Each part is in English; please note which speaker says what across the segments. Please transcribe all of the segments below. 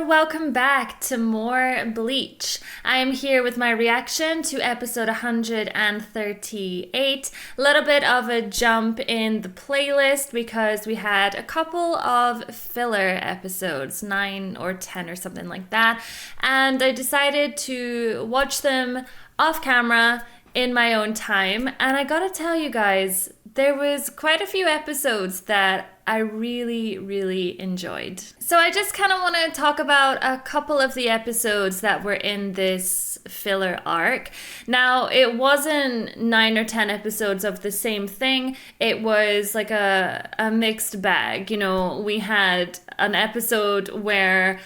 Speaker 1: welcome back to more Bleach. I am here with my reaction to episode 138. A little bit of a jump in the playlist because we had a couple of filler episodes, 9 or 10 or something like that, and I decided to watch them off camera in my own time, and I gotta tell you guys, there was quite a few episodes that I really enjoyed. So I just kind of want to talk about a couple of the episodes that were in this filler arc. Now, it wasn't 9 or 10 episodes of the same thing. It was like a mixed bag. You know, we had an episode where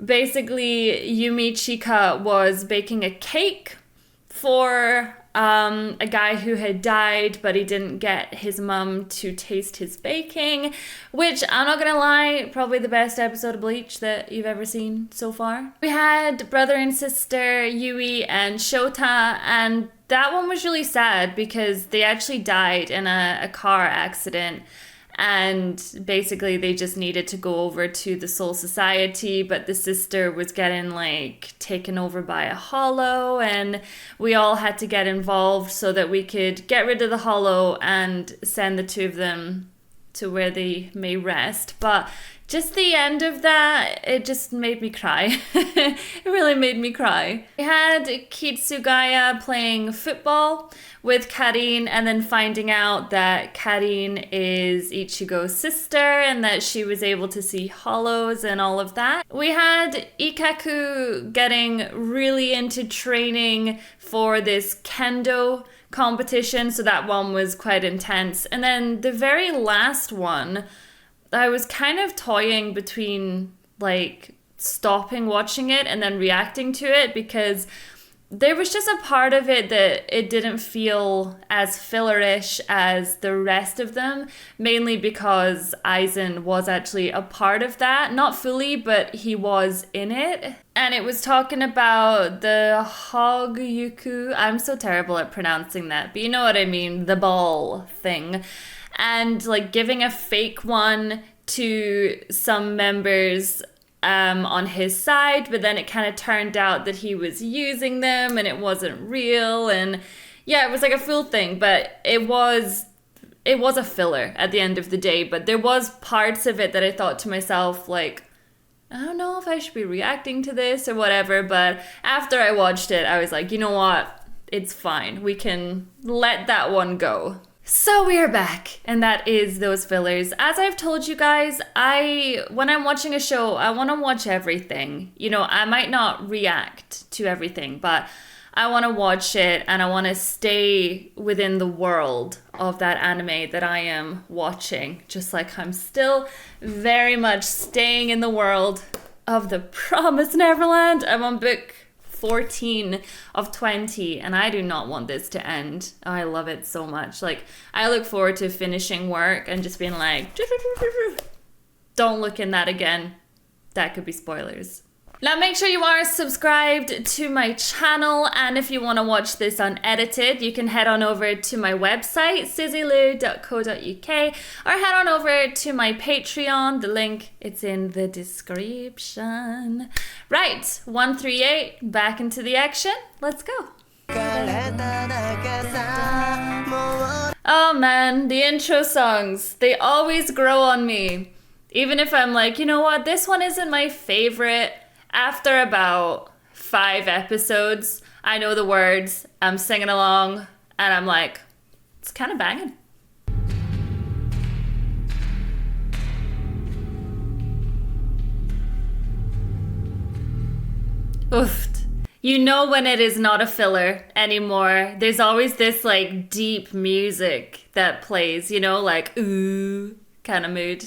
Speaker 1: basically Yumi Chika was baking a cake for a guy who had died, but he didn't get his mum to taste his baking, which, I'm not gonna lie, probably the best episode of Bleach that you've ever seen so far. We had brother and sister Yui and Shota, and that one was really sad because they actually died in a car accident. And basically they just needed to go over to the Soul Society, but the sister was getting like taken over by a hollow, and we all had to get involved so that we could get rid of the hollow and send the two of them to where they may rest. But just the end of that, it just made me cry. It really made me cry. We had Kitsugaya playing football with Karin and then finding out that Karin is Ichigo's sister and that she was able to see hollows and all of that. We had Ikaku getting really into training for this kendo competition, so that one was quite intense. And then the very last one, I was kind of toying between like stopping watching it and then reacting to it, because there was just a part of it that it didn't feel as fillerish as the rest of them, mainly because Aizen was actually a part of that. Not fully, but he was in it. And it was talking about the Hogyuku. I'm so terrible at pronouncing that, but you know what I mean, the ball thing. And like giving a fake one to some members on his side, but then it kind of turned out that he was using them and it wasn't real. And yeah, it was like a full thing, but it was a filler at the end of the day. But there was parts of it that I thought to myself, like, I don't know if I should be reacting to this or whatever. But after I watched it, I was like, you know what? It's fine. We can let that one go. So we are back, and that is those fillers. As I've told you guys, when I'm watching a show, I want to watch everything. You know, I might not react to everything, but I want to watch it and I want to stay within the world of that anime that I am watching. Just like I'm still very much staying in the world of the Promised Neverland. I'm on book 14 of 20, and I do not want this to end. I love it so much. Like, I look forward to finishing work and just being like, don't look in that again. That could be spoilers. Now make sure you are subscribed to my channel, and if you want to watch this unedited, you can head on over to my website, suzylu.co.uk, or head on over to my Patreon. The link, it's in the description. Right, 138, back into the action. Let's go. Oh man, the intro songs, they always grow on me. Even if I'm like, you know what, this one isn't my favorite. After about 5 episodes, I know the words, I'm singing along, and I'm like, it's kind of banging. Oof. You know when it is not a filler anymore. There's always this like deep music that plays, you know, like ooh kind of mood.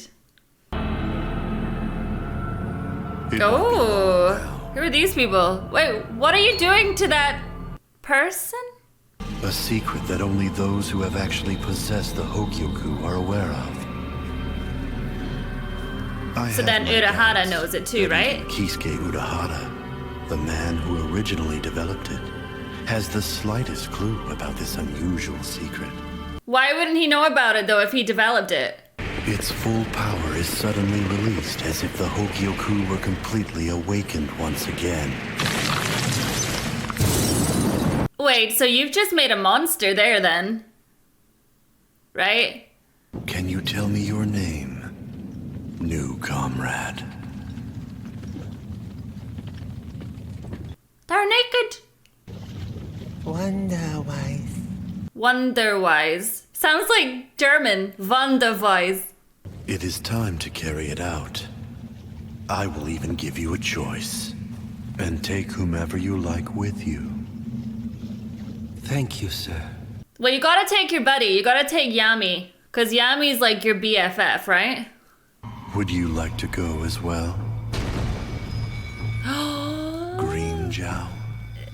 Speaker 1: Oh, who are these people? Wait, what are you doing to that person?
Speaker 2: A secret that only those who have actually possessed the Hogyoku are aware of.
Speaker 1: So then Urahara knows it too, right?
Speaker 2: Kisuke Urahara, the man who originally developed it, has the slightest clue about this unusual secret.
Speaker 1: Why wouldn't he know about it though if he developed it?
Speaker 2: Its full power is suddenly released almost as if the Hogyoku were completely awakened once again.
Speaker 1: Wait, so you've just made a monster there then? Right?
Speaker 2: Can you tell me your name, new comrade?
Speaker 1: They're naked.
Speaker 3: Wonderwise.
Speaker 1: Wonderwise. Sounds like German. Wonderwise.
Speaker 2: It is time to carry it out. I will even give you a choice. And take whomever you like with you.
Speaker 3: Thank you, sir.
Speaker 1: Well, you gotta take your buddy. You gotta take Yami. Because Yami's like your BFF, right?
Speaker 2: Would you like to go as well? Grimmjow.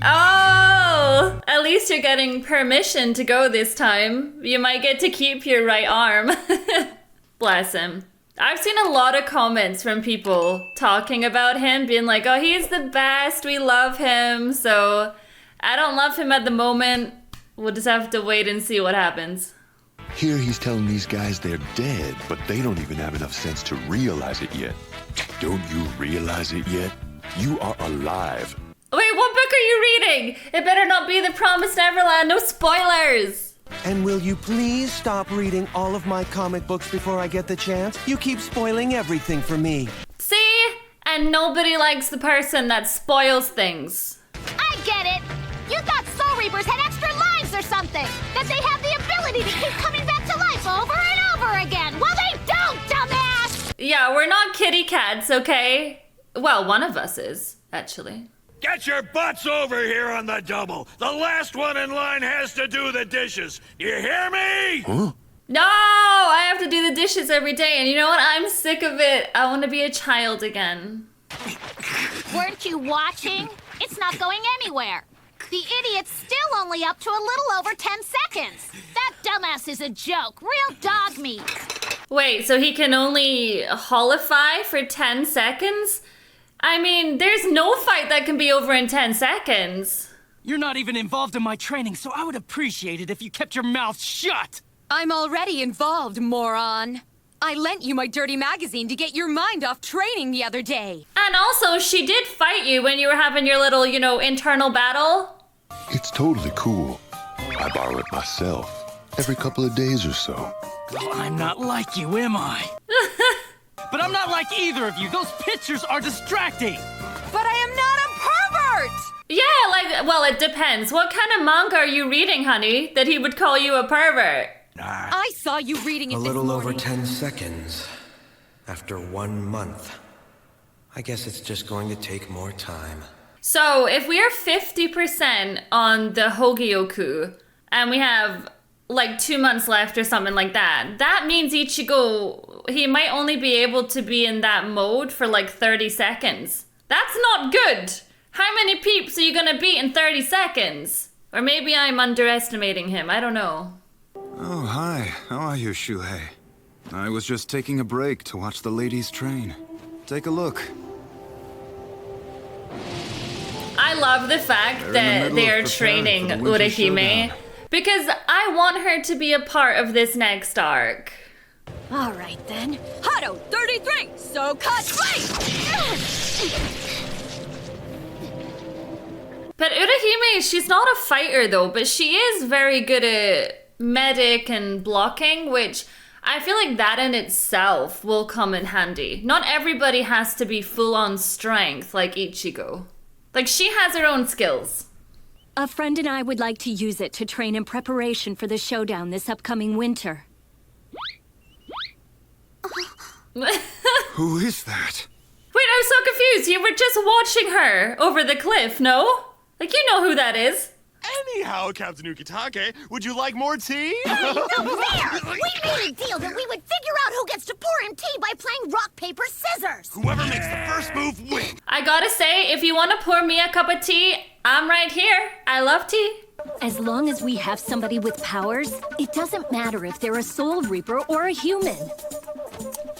Speaker 1: Oh! At least you're getting permission to go this time. You might get to keep your right arm. Bless him. I've seen a lot of comments from people talking about him, being like, oh, he's the best, we love him. So I don't love him at the moment. We'll just have to wait and see what happens.
Speaker 4: Here he's telling these guys they're dead, but they don't even have enough sense to realize it yet. Don't you realize it yet? You are alive.
Speaker 1: Wait, what book are you reading? It better not be The Promised Neverland. No spoilers.
Speaker 3: And will you please stop reading all of my comic books before I get the chance? You keep spoiling everything for me.
Speaker 1: See? And nobody likes the person that spoils things.
Speaker 5: I get it! You thought Soul Reapers had extra lives or something! That they have the ability to keep coming back to life over and over again! Well, they don't, dumbass!
Speaker 1: Yeah, we're not kitty cats, okay? Well, one of us is, actually.
Speaker 6: Get your butts over here on the double! The last one in line has to do the dishes! You hear me?
Speaker 4: Huh?
Speaker 1: No! I have to do the dishes every day, and you know what? I'm sick of it. I want to be a child again.
Speaker 5: Weren't you watching? It's not going anywhere. The idiot's still only up to a little over 10 seconds. That dumbass is a joke. Real dog meat.
Speaker 1: Wait, so he can only holify for 10 seconds? I mean, there's no fight that can be over in 10 seconds.
Speaker 7: You're not even involved in my training, so I would appreciate it if you kept your mouth shut!
Speaker 8: I'm already involved, moron. I lent you my dirty magazine to get your mind off training the other day.
Speaker 1: And also, she did fight you when you were having your little, internal battle.
Speaker 4: It's totally cool. I borrow it myself, every couple of days or so.
Speaker 7: Well, I'm not like you, am I? But I'm not like either of you. Those pictures are distracting.
Speaker 8: But I am not a pervert!
Speaker 1: Yeah, well, it depends. What kind of manga are you reading, honey, that he would call you a pervert?
Speaker 8: I saw you reading it
Speaker 3: A
Speaker 8: this
Speaker 3: little
Speaker 8: morning.
Speaker 3: over 10 seconds. After 1 month. I guess it's just going to take more time.
Speaker 1: So, if we are 50% on the Hogyoku, and we have, 2 months left or something like that, that means Ichigo, he might only be able to be in that mode for, 30 seconds. That's not good! How many peeps are you gonna beat in 30 seconds? Or maybe I'm underestimating him, I don't know.
Speaker 9: Oh, hi. How are you, Shuhei? I was just taking a break to watch the ladies train. Take a look.
Speaker 1: I love the fact that they are training Urahime, because I want her to be a part of this next arc.
Speaker 8: All right, then. Hado 33, so cut fight!
Speaker 1: But Urahime, she's not a fighter though, but she is very good at medic and blocking, which I feel like that in itself will come in handy. Not everybody has to be full-on strength like Ichigo. She has her own skills.
Speaker 10: A friend and I would like to use it to train in preparation for the showdown this upcoming winter.
Speaker 9: Who is that?
Speaker 1: Wait, I'm so confused. You were just watching her over the cliff, no? You know who that is.
Speaker 6: Anyhow, Captain Ukitake, would you like more tea?
Speaker 5: Hey, no fair! We made a deal that we would figure out who gets to pour him tea by playing rock, paper, scissors!
Speaker 6: Whoever makes the first move wins.
Speaker 1: I gotta say, if you want to pour me a cup of tea, I'm right here. I love tea.
Speaker 10: As long as we have somebody with powers, it doesn't matter if they're a soul reaper or a human.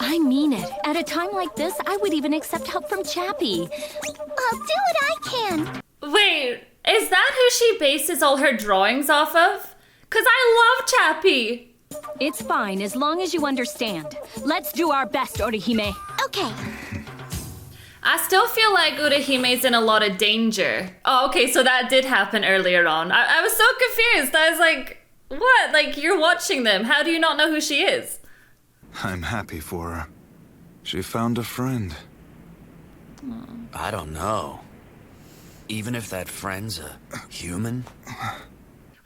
Speaker 10: I mean it. At a time like this, I would even accept help from Chappie.
Speaker 5: I'll do what I can.
Speaker 1: Wait, is that who she bases all her drawings off of? 'Cause I love Chappie.
Speaker 10: It's fine, as long as you understand. Let's do our best, Orihime.
Speaker 5: Okay.
Speaker 1: I still feel like Urahime's in a lot of danger. Oh, okay, so that did happen earlier on. I was so confused. I was like, what? Like, you're watching them. How do you not know who she is?
Speaker 9: I'm happy for her. She found a friend.
Speaker 11: I don't know. Even if that friend's a human?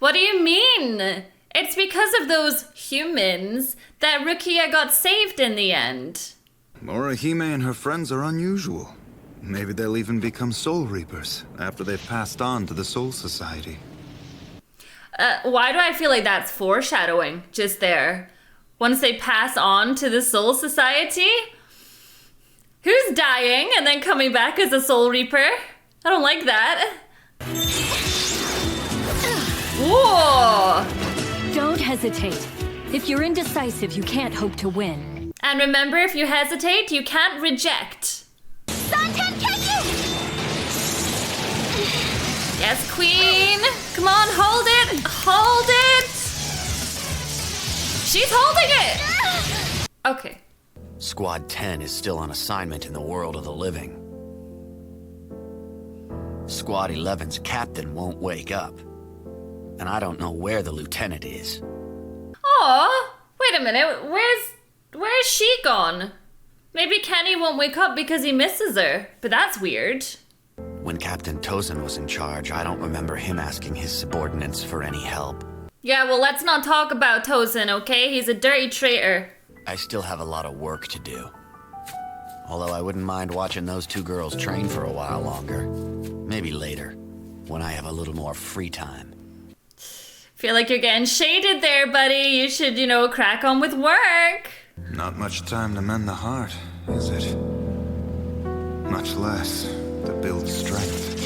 Speaker 1: What do you mean? It's because of those humans that Rukia got saved in the end.
Speaker 9: Orihime and her friends are unusual. Maybe they'll even become Soul Reapers after they've passed on to the Soul Society.
Speaker 1: Why do I feel like that's foreshadowing just there? Once they pass on to the Soul Society? Who's dying and then coming back as a Soul Reaper? I don't like that. Whoa!
Speaker 10: Don't hesitate. If you're indecisive, you can't hope to win.
Speaker 1: And remember, if you hesitate, you can't reject.
Speaker 5: Santen, can you?
Speaker 1: Yes, Queen! Come on, hold it! Hold it! She's holding it! Okay.
Speaker 11: Squad 10 is still on assignment in the world of the living. Squad 11's captain won't wake up. And I don't know where the lieutenant is.
Speaker 1: Aw, wait a minute, where's she gone? Maybe Kenny won't wake up because he misses her, but that's weird.
Speaker 11: When Captain Tozen was in charge, I don't remember him asking his subordinates for any help.
Speaker 1: Yeah, well, let's not talk about Tozen, okay? He's a dirty traitor.
Speaker 11: I still have a lot of work to do. Although I wouldn't mind watching those two girls train for a while longer. Maybe later, when I have a little more free time.
Speaker 1: Feel like you're getting shaded there, buddy. You should, crack on with work.
Speaker 9: Not much time to mend the heart, is it? Much less to build strength.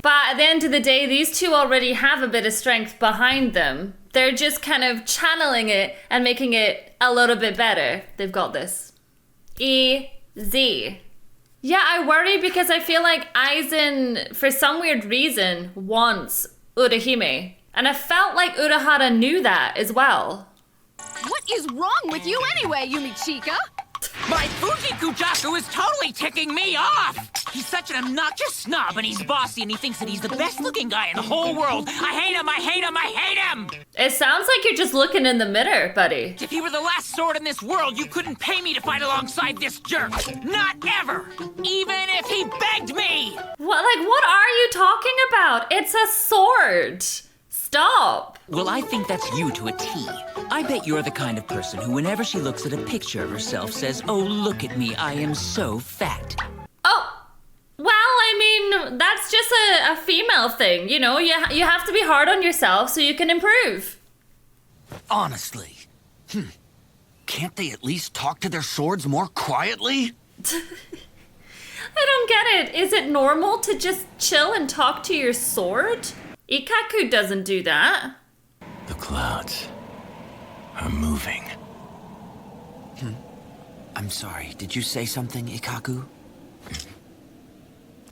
Speaker 1: But at the end of the day, these two already have a bit of strength behind them. They're just kind of channeling it and making it a little bit better. They've got this. Easy. Yeah, I worry because I feel like Aizen, for some weird reason, wants Urahime. And I felt like Urahara knew that as well.
Speaker 8: What is wrong with you anyway, Yumichika?
Speaker 7: My Fujikujaku is totally ticking me off! He's such an obnoxious snob, and he's bossy, and he thinks that he's the best-looking guy in the whole world. I hate him, I hate him, I hate him!
Speaker 1: It sounds like you're just looking in the mirror, buddy.
Speaker 7: If he were the last sword in this world, you couldn't pay me to fight alongside this jerk! Not ever! Even if he begged me!
Speaker 1: What are you talking about? It's a sword! Stop!
Speaker 7: Well, I think that's you to a T. I bet you're the kind of person who, whenever she looks at a picture of herself, says, "Oh, look at me, I am so fat."
Speaker 1: Oh, well, I mean, that's just a female thing, you have to be hard on yourself so you can improve.
Speaker 11: Honestly. Can't they at least talk to their swords more quietly?
Speaker 1: I don't get it. Is it normal to just chill and talk to your sword? Ikaku doesn't do that.
Speaker 11: The clouds are moving. I'm sorry, did you say something, Ikaku?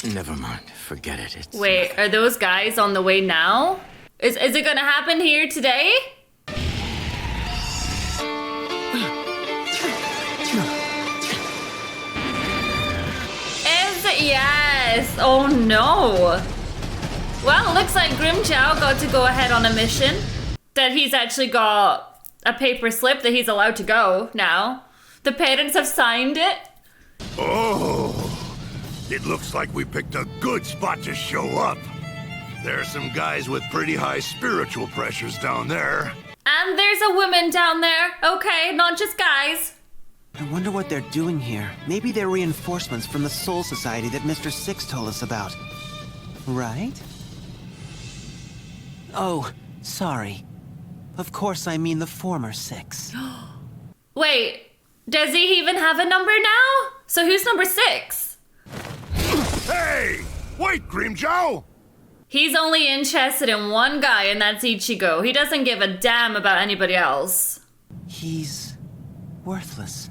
Speaker 11: Never mind, forget it.
Speaker 1: Wait, are those guys on the way now? Is it gonna happen here today? Yes! Oh no! Well, looks like Grimmjow got to go ahead on a mission. That he's actually got a paper slip that he's allowed to go now. The parents have signed it.
Speaker 6: Oh, it looks like we picked a good spot to show up. There are some guys with pretty high spiritual pressures down there.
Speaker 1: And there's a woman down there. Okay, not just guys.
Speaker 12: I wonder what they're doing here. Maybe they're reinforcements from the Soul Society that Mr. Six told us about. Right? Oh, sorry. Of course I mean the former Six.
Speaker 1: Wait, does he even have a number now? So who's number 6?
Speaker 6: Hey! Wait, Grimmjow!
Speaker 1: He's only interested in one guy, and that's Ichigo. He doesn't give a damn about anybody else.
Speaker 12: He's worthless.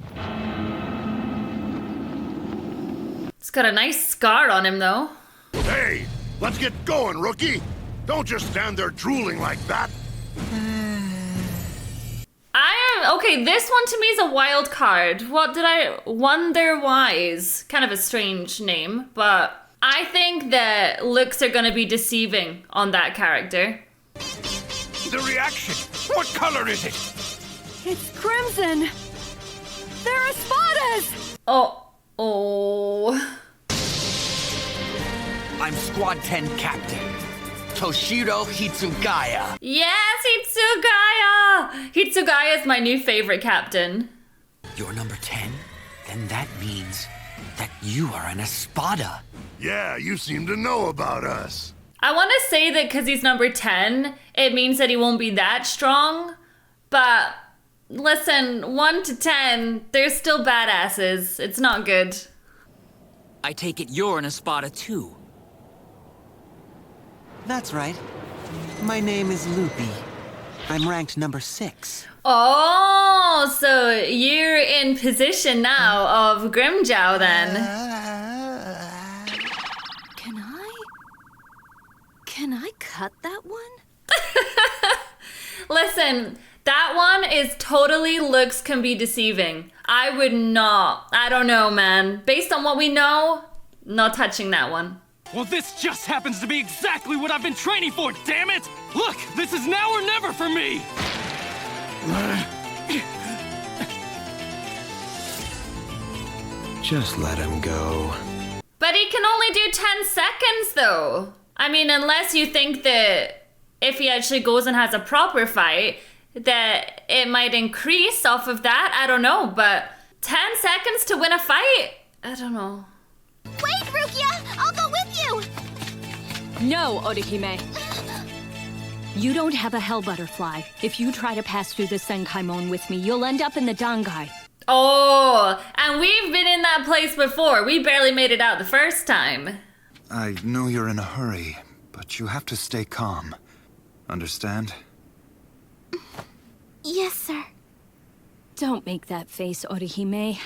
Speaker 1: He's got a nice scar on him, though.
Speaker 6: Hey! Let's get going, rookie!
Speaker 1: Okay, this one to me is a wild card. What did I... Wonder Wise. Kind of a strange name, but I think that looks are going to be deceiving on that character.
Speaker 6: The reaction! What color is it?
Speaker 8: It's crimson. They're espadas.
Speaker 1: Oh.
Speaker 13: I'm Squad 10 Captain, Toshiro Hitsugaya.
Speaker 1: Yes, Hitsugaya! Hitsugaya is my new favorite captain.
Speaker 13: You're number 10? Then that means that you are an espada.
Speaker 6: Yeah, you seem to know about us.
Speaker 1: I want to say that because he's number 10, it means that he won't be that strong. But listen, 1 to 10, they're still badasses. It's not good.
Speaker 7: I take it you're an espada too.
Speaker 12: That's right. My name is Loopy. I'm ranked number 6.
Speaker 1: Oh, so you're in position now of Grimmjow then.
Speaker 10: Can I cut that one?
Speaker 1: Listen, that one is totally looks can be deceiving. I would not. I don't know, man. Based on what we know, not touching that one.
Speaker 14: Well, this just happens to be exactly what I've been training for, damn it! Look, this is now or never for me!
Speaker 3: Just let him go.
Speaker 1: But he can only do 10 seconds, though. I mean, unless you think that if he actually goes and has a proper fight, that it might increase off of that. I don't know, but 10 seconds to win a fight? I don't know.
Speaker 5: Wait, Rukia! I'll go with you!
Speaker 10: No, Orihime. You don't have a hell butterfly. If you try to pass through the Senkaimon with me, you'll end up in the Dangai.
Speaker 1: Oh, and we've been in that place before. We barely made it out the first time.
Speaker 9: I know you're in a hurry, but you have to stay calm. Understand?
Speaker 10: Yes, sir. Don't make that face, Orihime.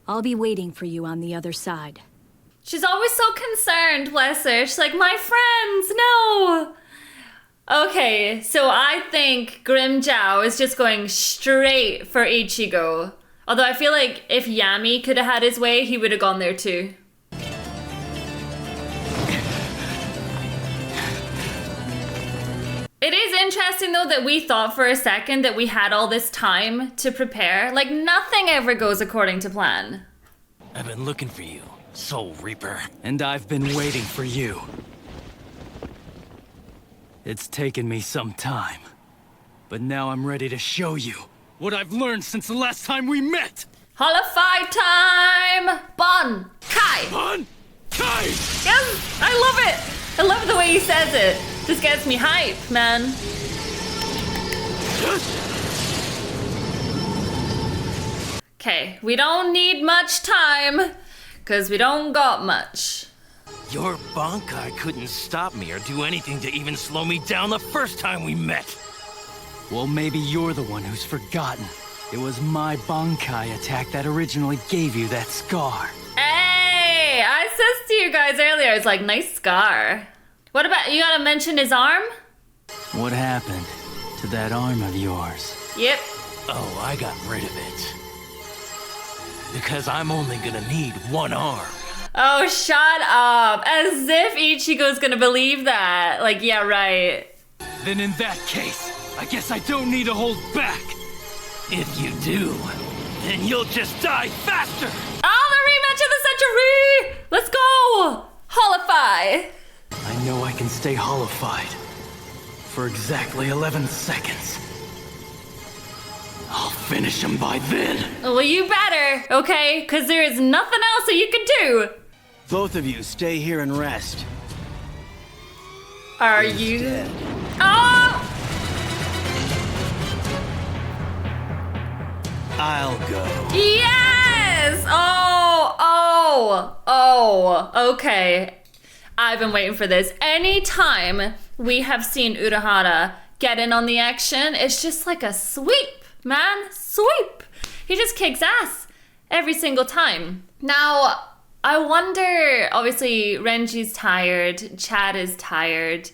Speaker 10: I'll be waiting for you on the other side.
Speaker 1: She's always so concerned, bless her. She's like, my friends, no! Okay, so I think Grimmjow is just going straight for Ichigo. Although I feel like if Yami could have had his way, he would have gone there too. It is interesting though that we thought for a second that we had all this time to prepare. Like nothing ever goes according to plan.
Speaker 14: I've been looking for you, Soul Reaper. And I've been waiting for you. It's taken me some time. But now I'm ready to show you what I've learned since the last time we met!
Speaker 1: Holofy time! Bon! Kai!
Speaker 14: Bon! Kai!
Speaker 1: Yes! I love it! I love the way he says it. This gets me hype, man. Okay, we don't need much time, because we don't got much.
Speaker 14: Your Bankai couldn't stop me or do anything to even slow me down the first time we met. Well, maybe you're the one who's forgotten. It was my Bankai attack that originally gave you that scar.
Speaker 1: Hey, I said to you guys earlier, I was like, nice scar. What about, you gotta mention his arm?
Speaker 14: What happened to that arm of yours?
Speaker 1: Yep.
Speaker 14: Oh, I got rid of it. Because I'm only gonna need one arm.
Speaker 1: Oh, shut up. As if Ichigo's gonna believe that. Like, yeah, right.
Speaker 14: Then in that case, I guess I don't need to hold back. If you do, then you'll just die faster.
Speaker 1: Oh, the rematch of the century! Let's go! Holofy!
Speaker 14: I know I can stay holified for exactly 11 seconds. I'll finish him by then.
Speaker 1: Well, you better, okay? Because there is nothing else that you can do.
Speaker 13: Both of you stay here and rest.
Speaker 1: Are you? Dead. Oh!
Speaker 13: I'll go.
Speaker 1: Yes! Okay. I've been waiting for this. Anytime we have seen Urahara get in on the action, it's just like a sweep, man. Sweep! He just kicks ass every single time. Now, I wonder, obviously Renji's tired, Chad is tired.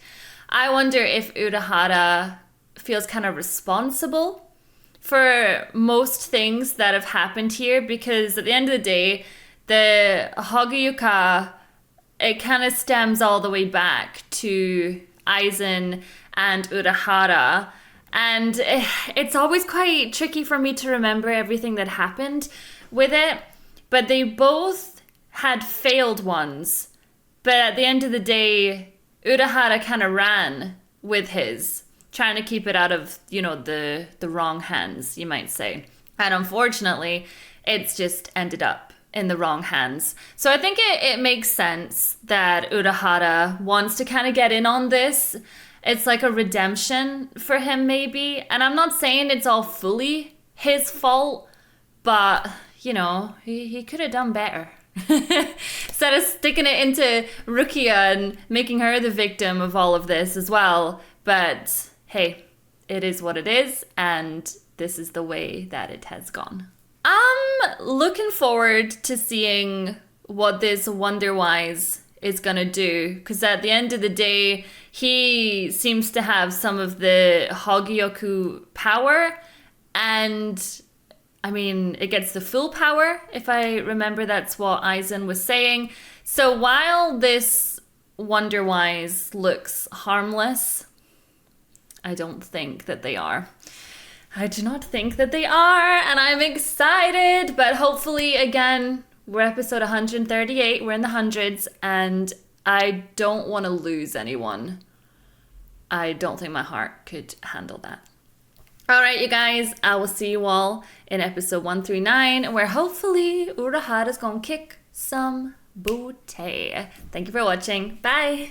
Speaker 1: I wonder if Urahara feels kind of responsible for most things that have happened here, because at the end of the day, the Hogyuka, it kind of stems all the way back to Aizen and Urahara. And it's always quite tricky for me to remember everything that happened with it. But they both had failed ones. But at the end of the day, Urahara kind of ran with his, trying to keep it out of, the wrong hands, you might say. And unfortunately, it's just ended up in the wrong hands. So I think it makes sense that Urahara wants to kind of get in on this. It's like a redemption for him, maybe. And I'm not saying it's all fully his fault, but, he could have done better. Instead of sticking it into Rukia and making her the victim of all of this as well. But hey, it is what it is, and this is the way that it has gone. I'm looking forward to seeing what this Wonderwise is gonna do, because at the end of the day, he seems to have some of the Hogyoku power, and I mean, it gets the full power, if I remember that's what Aizen was saying. So while this Wonderwise looks harmless, I don't think that they are. I do not think that they are, and I'm excited, but hopefully, again, we're episode 138, we're in the hundreds, and I don't want to lose anyone. I don't think my heart could handle that. Alright, you guys, I will see you all in episode 139, where hopefully Urahara's gonna kick some booty. Thank you for watching. Bye!